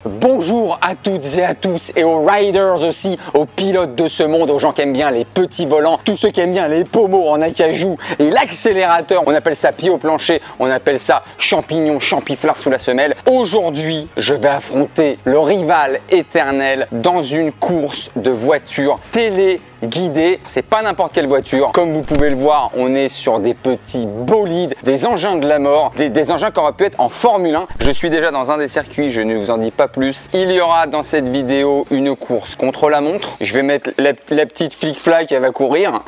Bonjour à toutes et à tous et aux riders aussi, aux pilotes de ce monde, aux gens qui aiment bien les petits volants, tous ceux qui aiment bien les pommeaux en acajou et l'accélérateur. On appelle ça pied au plancher, on appelle ça champignon, champiflard sous la semelle. Aujourd'hui, je vais affronter le rival éternel dans une course de voitures téléguidées. C'est pas n'importe quelle voiture. Comme vous pouvez le voir, on est sur des petits bolides, des engins de la mort, des engins qui auraient pu être en Formule 1. Je suis déjà dans un des circuits, je ne vous en dis pas plus. Il y aura dans cette vidéo une course contre la montre. Je vais mettre la petite flic-flac, elle va courir.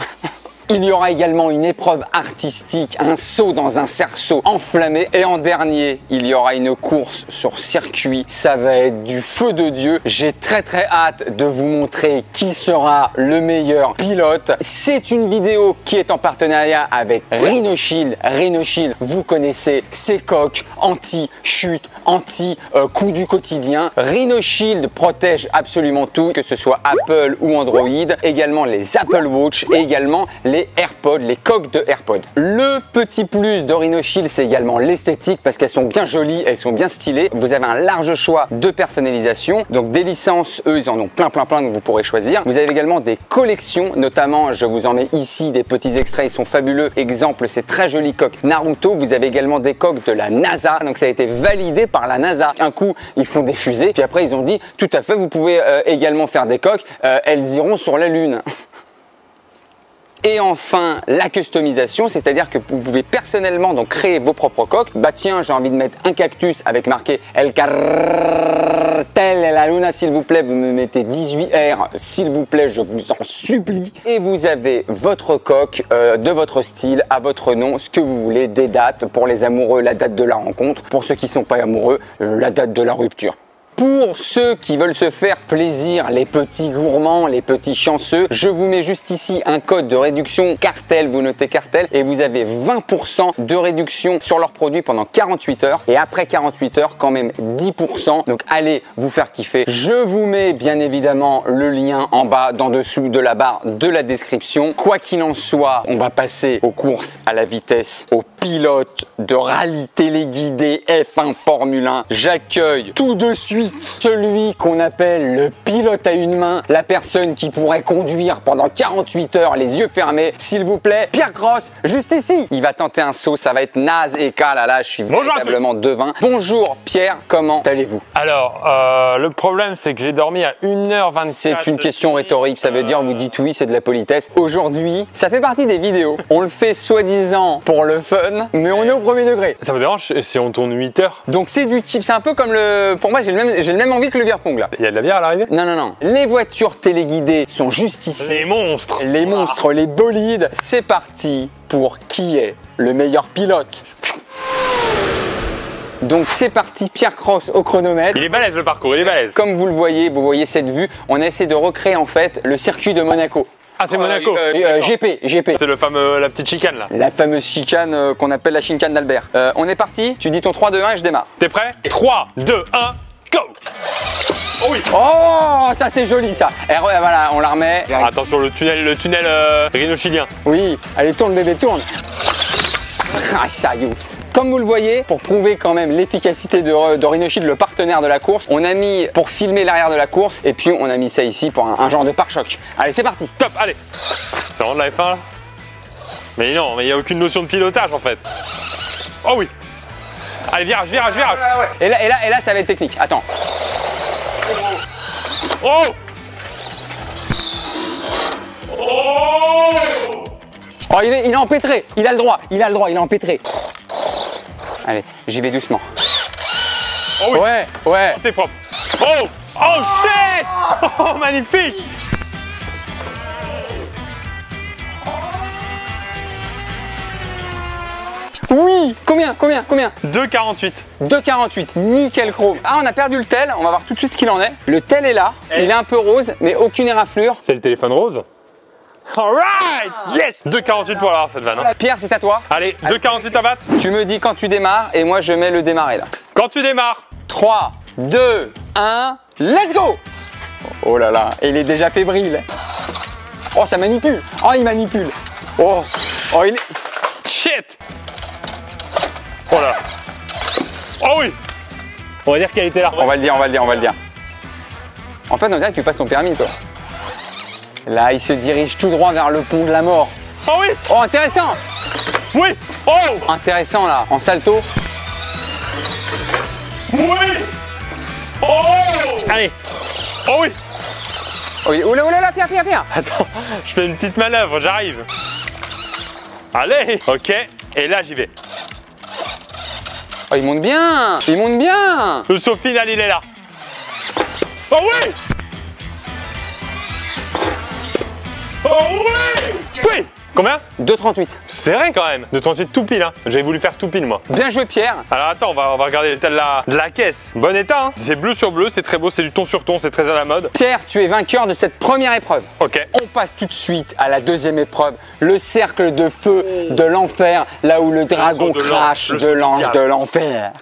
Il y aura également une épreuve artistique, un saut dans un cerceau enflammé. Et en dernier, il y aura une course sur circuit. Ça va être du feu de Dieu. J'ai très hâte de vous montrer qui sera le meilleur pilote. C'est une vidéo qui est en partenariat avec Rhinoshield. Rhinoshield, vous connaissez ces coques anti-chute, anti-coup du quotidien. Rhinoshield protège absolument tout, que ce soit Apple ou Android. Également les Apple Watch et également les AirPods, les coques de AirPods. Le petit plus de Rhinoshield, c'est également l'esthétique parce qu'elles sont bien jolies, elles sont bien stylées. Vous avez un large choix de personnalisation. Donc des licences, eux, ils en ont plein que vous pourrez choisir. Vous avez également des collections, notamment, je vous en mets ici des petits extraits, ils sont fabuleux. Exemple, ces très jolies coques Naruto. Vous avez également des coques de la NASA. Donc ça a été validé par la NASA. Un coup, ils font des fusées, puis après, ils ont dit, tout à fait, vous pouvez également faire des coques, elles iront sur la Lune. Et enfin, la customisation, c'est-à-dire que vous pouvez personnellement donc créer vos propres coques. Bah tiens, j'ai envie de mettre un cactus avec marqué El Cartel et la Luna, s'il vous plaît, vous me mettez 18R, s'il vous plaît, je vous en supplie. Et vous avez votre coque de votre style, à votre nom, ce que vous voulez, des dates. Pour les amoureux, la date de la rencontre. Pour ceux qui ne sont pas amoureux, la date de la rupture. Pour ceux qui veulent se faire plaisir, les petits gourmands, les petits chanceux, je vous mets juste ici un code de réduction Cartel, vous notez Cartel, et vous avez 20% de réduction sur leurs produits pendant 48 heures. Et après 48 heures, quand même 10%. Donc allez vous faire kiffer. Je vous mets bien évidemment le lien en bas, dans dessous de la barre de la description. Quoi qu'il en soit, on va passer aux courses à la vitesse, aux pilotes de rallye téléguidé F1 Formule 1. J'accueille tout de suite celui qu'on appelle le pilote à une main, la personne qui pourrait conduire pendant 48 heures les yeux fermés. S'il vous plaît, Pierre Cross, juste ici. Il va tenter un saut, ça va être naze et là, je suis véritablement devin. Bonjour Pierre, comment allez-vous? Alors, le problème c'est que j'ai dormi à 1h24. C'est une question rhétorique, ça veut dire vous dites oui, c'est de la politesse. Aujourd'hui, ça fait partie des vidéos. On le fait soi-disant pour le fun, mais on est au premier degré. Ça vous dérange si on tourne 8 heures? Donc c'est du type, c'est un peu comme le... Pour moi, j'ai le même envie que le beer pong là. Il y a de la bière à l'arrivée? Non. Les voitures téléguidées sont juste ici. Les monstres. Les monstres, les bolides. C'est parti pour qui est le meilleur pilote. Donc c'est parti, Pierre Cross au chronomètre. Il est balèze le parcours, il est balèze. Comme vous voyez cette vue. On a essayé de recréer en fait le circuit de Monaco. Ah, c'est Monaco. GP. C'est le fameux, la petite chicane là. La fameuse chicane qu'on appelle la chicane d'Albert. On est parti. Tu dis ton 3, 2, 1 et je démarre. T'es prêt? 3, 2, 1, go! Oh oui! Oh, ça c'est joli ça. Et voilà, on la remet. Attention, le tunnel rhinochildien. Oui, allez tourne bébé, tourne. Ah, ça youfs. Comme vous le voyez, pour prouver quand même l'efficacité de Rhinoshield, le partenaire de la course, on a mis pour filmer l'arrière de la course et puis on a mis ça ici pour un genre de pare-choc. Allez, c'est parti. Top, allez. C'est vraiment de la F1 là? Mais non, mais il n'y a aucune notion de pilotage en fait. Oh oui. Allez, virage. Et là, ça va être technique. Attends. Oh! Oh, il est empêtré. Il a le droit, il est empêtré. Allez, j'y vais doucement. Oh oui. Ouais. Oh, c'est propre. Oh shit! Oh, magnifique! Oui. Combien 2,48. 2,48. Nickel chrome. Ah, on a perdu le tel. On va voir tout de suite ce qu'il en est. Le tel est là. Il est un peu rose, mais aucune éraflure. C'est le téléphone rose. Alright! Yes! 2,48 pour avoir cette vanne. Hein. Pierre, c'est à toi. Allez, 2,48 à battre. Tu me dis quand tu démarres et moi je mets le démarrer là. Quand tu démarres. 3, 2, 1, let's go! Oh là là, il est déjà fébrile. Oh, ça manipule. Oh, il manipule. Oh, il est... Shit! Oh là! Oh oui! On va dire qu'elle était là. On va le dire, on va le dire, on va le dire. En fait, on dirait que tu passes ton permis, toi. Là, il se dirige tout droit vers le pont de la mort. Oh oui. Oh, intéressant. Oui. Oh. Intéressant, là, en salto. Oui. Oh. Allez. Oh oui. Oui, oula, oula, là, Pierre, Pierre, Pierre. Attends, je fais une petite manœuvre, j'arrive. Allez. Ok, et là j'y vais. Oh, il monte bien. Il monte bien. Le saut final, il est là. Oh oui. Oh oui. Oui. Combien? 2,38. C'est vrai quand même. 2,38 tout pile, hein. J'avais voulu faire tout pile, moi. Bien joué, Pierre. Alors attends, on va regarder l'état de la caisse. Bon état, hein. C'est bleu sur bleu, c'est très beau, c'est du ton sur ton, c'est très à la mode. Pierre, tu es vainqueur de cette première épreuve. Ok. On passe tout de suite à la deuxième épreuve, le cercle de feu de l'enfer, là où le dragon crache de l'ange de l'enfer.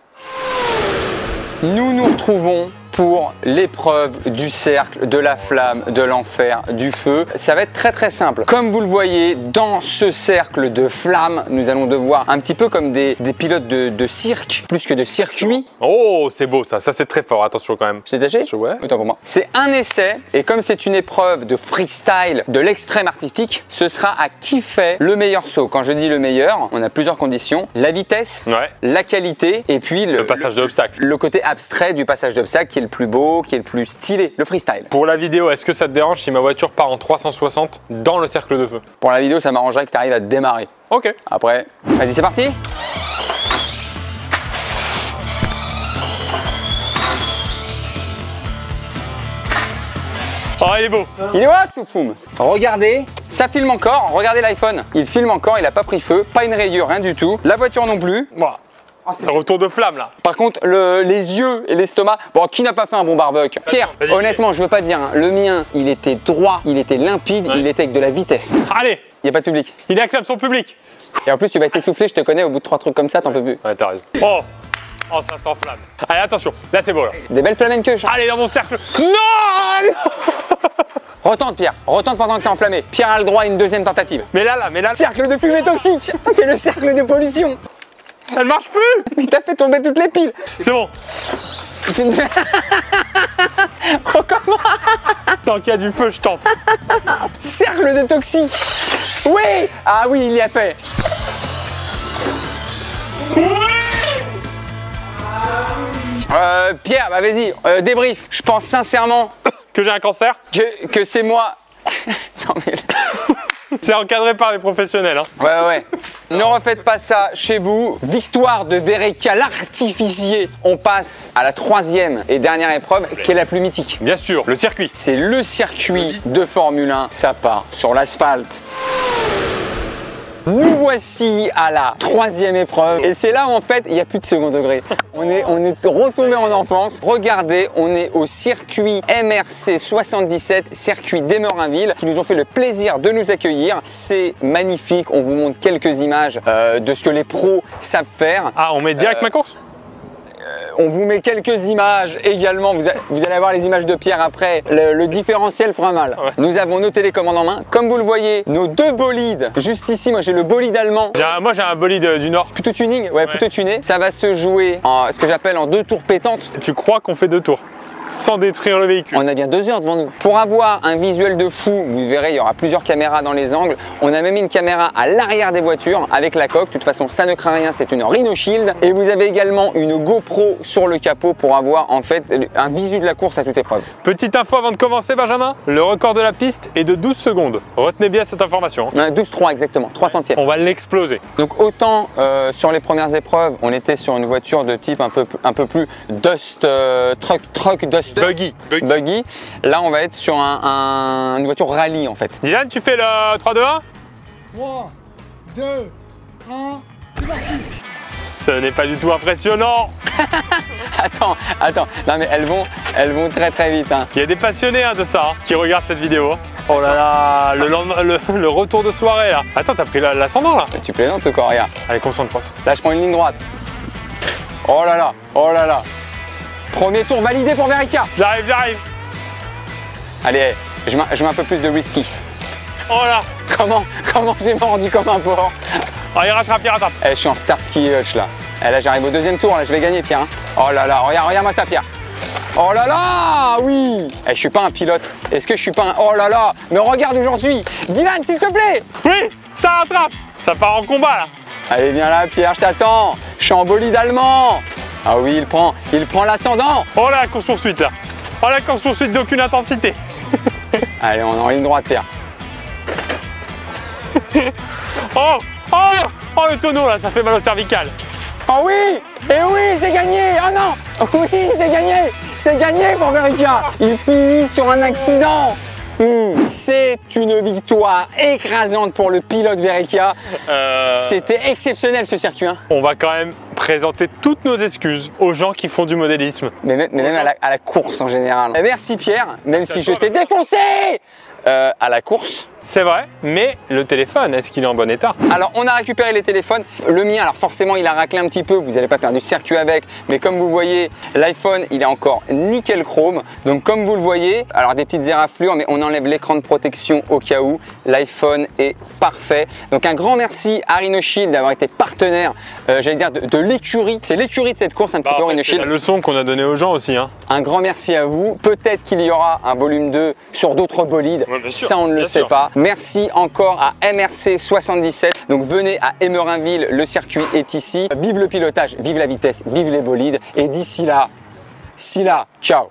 Nous nous retrouvons pour l'épreuve du cercle, de la flamme, de l'enfer, du feu. Ça va être très très simple. Comme vous le voyez, dans ce cercle de flamme, nous allons devoir, un petit peu comme des pilotes de cirque, plus que de circuit. Oh, c'est beau ça, ça c'est très fort, attention quand même. C'est détaché? Ouais. Autant pour moi. C'est un essai, et comme c'est une épreuve de freestyle, de l'extrême artistique, ce sera à qui fait le meilleur saut. Quand je dis le meilleur, on a plusieurs conditions. La vitesse, Ouais. la qualité, et puis Le passage d'obstacle. le côté abstrait du passage d'obstacle qui est le plus beau, qui est le plus stylé, le freestyle. Pour la vidéo, est-ce que ça te dérange si ma voiture part en 360 dans le cercle de feu? Pour la vidéo, ça m'arrangerait que tu arrives à démarrer. Ok. Après, vas-y, c'est parti. Oh, il est beau. Il est où, Soufoum? Regardez, ça filme encore. Regardez l'iPhone. Il filme encore, il n'a pas pris feu, pas une rayure, rien du tout. La voiture non plus. Voilà. Un retour de flamme là. Par contre, les yeux et l'estomac, bon, qui n'a pas fait un bon barbecue? Pierre, Vas-y, honnêtement, je veux pas dire, hein, le mien, il était droit, il était limpide, Ouais. il était avec de la vitesse. Allez, Il n'y a pas de public. il acclame son public. Et en plus, tu vas être essoufflé, je te connais, au bout de 3 trucs comme ça, t'en peux plus. Ouais, t'as raison. Oh, oh, ça s'enflamme. Allez, attention, là c'est beau là. Des belles flamenqueuses. Allez, dans mon cercle. Non. Retente, Pierre, retente pendant que c'est enflammé. Pierre a le droit à une deuxième tentative. Mais là. Cercle de fumée toxique, c'est le cercle de pollution. Elle marche plus. Mais t'as fait tomber toutes les piles. C'est bon. Recommence. Tant qu'il y a du feu, je tente. Cercle de toxique. Oui. Ah oui, il y a fait. Pierre, bah vas-y, débrief. Je pense sincèrement Que j'ai un cancer. que c'est moi. Non mais... C'est encadré par les professionnels. Hein. Ouais. Ne refaites pas ça chez vous. Victoire de Vereka l'artificier. On passe à la troisième et dernière épreuve qui est la plus mythique. Bien sûr, le circuit. C'est le circuit de Formule 1. Ça part sur l'asphalte. Nous voici à la troisième épreuve et c'est là où en fait il n'y a plus de second degré. On est retombé en enfance. Regardez, on est au circuit MRC 77, circuit d'Emerinville, qui nous ont fait le plaisir de nous accueillir. C'est magnifique, on vous montre quelques images de ce que les pros savent faire. Ah, on met direct ma course. On vous met quelques images également, vous allez avoir les images de Pierre après, le différentiel fera mal. Ouais. Nous avons nos télécommandes en main. Comme vous le voyez, nos deux bolides, juste ici, moi j'ai le bolide allemand. Moi j'ai un bolide du Nord. Plutôt tuning, ouais, plutôt tuné. Ça va se jouer en ce que j'appelle en 2 tours pétantes. Tu crois qu'on fait 2 tours sans détruire le véhicule? On a bien 2 heures devant nous. Pour avoir un visuel de fou, vous verrez, il y aura plusieurs caméras dans les angles. On a même mis une caméra à l'arrière des voitures avec la coque. De toute façon, ça ne craint rien, c'est une Rhino Shield. Et vous avez également une GoPro sur le capot pour avoir en fait un visu de la course à toute épreuve. Petite info avant de commencer, Benjamin. Le record de la piste est de 12 secondes. Retenez bien cette information. 12,3 exactement, 3 centièmes. On va l'exploser. Donc autant sur les premières épreuves, on était sur une voiture de type un peu plus dust truck duster. Buggy. Là, on va être sur une voiture rallye en fait. Dylan, tu fais le 3, 2, 1 3, 2, 1, c'est parti. Ce n'est pas du tout impressionnant. Attends. Non mais elles vont très très vite. Hein. Il y a des passionnés de ça qui regardent cette vidéo. Oh là là, le lendemain, le retour de soirée là. Attends, t'as pris l'ascendant là. Tu plaisantes ou quoi? Regarde. Allez, concentre-toi. Là, je prends une ligne droite. Oh là là. Premier tour validé pour Vereka. J'arrive. Allez, je mets un peu plus de whisky. Oh là. Comment j'ai mordu comme un porc. Ah, il rattrape. Je suis en Starsky Hutch là. Et là, j'arrive au deuxième tour, là, je vais gagner, Pierre. Hein. Oh là là, regarde-moi ça, Pierre. Oh là là, oui. Je suis pas un pilote. Est-ce que je suis pas un... Oh là là, mais regarde où j'en suis. Dylan, s'il te plaît. Oui, ça rattrape. Ça part en combat, là. Allez, viens là, Pierre, je t'attends. Je suis en bolide allemand. Ah oui, il prend l'ascendant. Oh là, la course-poursuite, là. Oh, la course-poursuite d'aucune intensité. Allez, on est en ligne droite, Pierre. Oh, le tonneau, là, ça fait mal au cervical. Oh oui. Et oui, c'est gagné. Oh non. Oui, c'est gagné. C'est gagné pour Verica. Il finit sur un accident. C'est une victoire écrasante pour le pilote Verica. C'était exceptionnel ce circuit. Hein. On va quand même présenter toutes nos excuses aux gens qui font du modélisme. Mais même à la course en général. Et merci Pierre, même si je t'ai défoncé à la course. C'est vrai, mais le téléphone, est-ce qu'il est en bon état? Alors on a récupéré les téléphones. Le mien, alors forcément il a raclé un petit peu, vous n'allez pas faire du circuit avec, mais comme vous voyez, l'iPhone il est encore nickel chrome. Donc comme vous le voyez, alors des petites éraflures, mais on enlève l'écran de protection au cas où. L'iPhone est parfait. Donc un grand merci à Rhino Shield d'avoir été partenaire, j'allais dire de l'écurie. C'est l'écurie de cette course un petit peu, Rhino Shield. C'est la leçon qu'on a donnée aux gens aussi. Hein. Un grand merci à vous. Peut-être qu'il y aura un volume 2 sur d'autres bolides. Ouais, bien sûr, ça on ne le sait sûr. pas. Merci encore à MRC77. Donc venez à Emerinville, le circuit est ici. Vive le pilotage, vive la vitesse, vive les bolides. Et d'ici là, ciao.